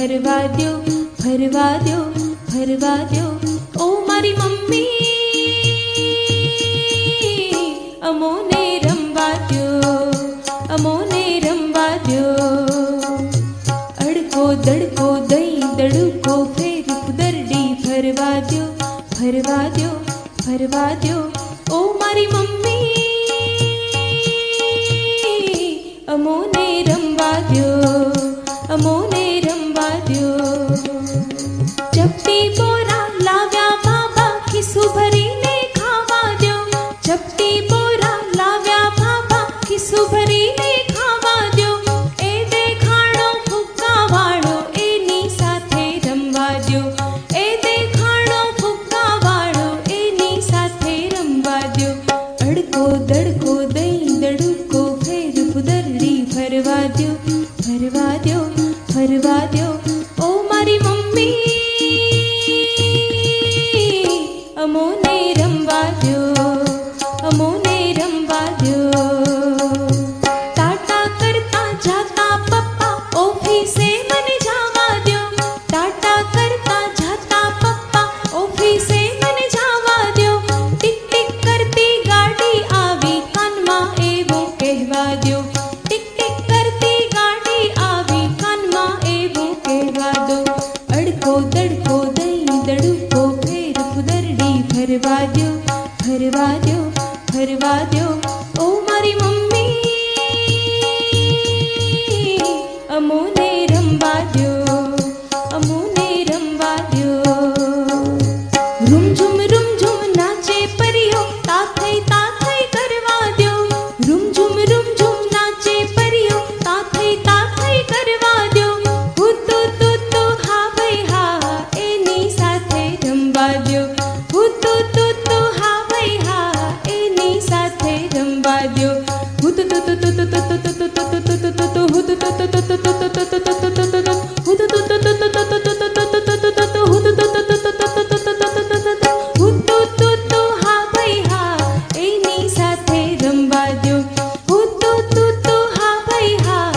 ભરવા દ્યો, ભરવા દ્યો, ભરવા દ્યો. ઓ મારી મમ્મી અમોને રમવા દ્યો, અમોને રમવા દ્યો. અડકો દડકો દહીં દડુકો ફેર કુદરડી ભરવા દ્યો, ભરવા દ્યો, ભરવા દ્યો. ઓ મારી મમ્મી અમોને રમવા દ્યો, અમોને રમવા દ્યો. ચપટી બોરા લાવ્યા બાબા ખિસ્સું ભરીને ખાવા દ્યો, ચપટી બોરા લાવ્યા બાબા ખિસ્સું ભરીને ખાવા દ્યો. એ દેખાડો ફુગ્ગા વાળો એની સાથે રમવા દ્યો, એ દેખાડો ફુગ્ગા વાળો એની સાથે રમવા દ્યો. અડકો દડકો દહીં દડુકો ફેર કુદરડી ભરવા દ્યો, ભરવા દ્યો, ભરવા દ્યો. ઓ મારી મમ્મી અમોને રમવા દ્યો, અમોને રમવા દ્યો. ટાટા કરતા જાતા પપ્પા ઓફિસે મને જવા દ્યો, ટાટા કરતા જાતા પપ્પા ઓફિસે મને જવા દ્યો. ટીક ટીક કરતી ગાડી આવી કાનમાં એવું કહેવા દ્યો, ટીક ટીક કરતી ગાડી આવી કાનમાં એવું કહેવા દો. અડકો દડકો દહીં દડુકો ફેર કુદરડી ભરવા દ્યો, ભરવા દ્યો, ભરવા દ્યો. ઓ મારી મમ્મી અમોને રમવા દ્યો, અમોને રમવા દ્યો. રૂમઝુમ રૂમઝુમ નાચે પરીઓ તાથઈ તાથઈ કરવા દ્યો, રૂમઝુમ રૂમઝુમ નાચે પરીઓ તાથઈ તાથઈ કરવા દ્યો. હુતુ તુતુ હા ભાઈ હા એની સાથે રમવા દ્યો, હુતુ તુતુ હા ભાઈ હા એની સાથે રમવા દ્યો. હુતુ તુતુ તુતુ તુતુ તુતુ તુતુ તુતુ તુતુ હુતુ તુતુ તુતુ તુતુ તુતુ તુતુ તુતુ હુતુ તુતુ તુતુ તુતુ તુતુ તુતુ તુતુ હુતુ તુતુ તુતુ તુતુ હુતુ તુતુ હા ભાઈ હા એની સાથે રમવા દ્યો, હુતુ તુતુ હા ભાઈ હા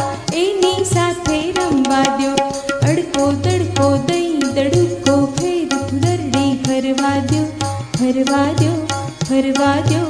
એની સાથે રમવા દ્યો. અડકો દડકો દહીં દડુકો ફેર કુદરડી ભરવા દ્યો, ભરવા દ્યો, ભરવા દ્યો.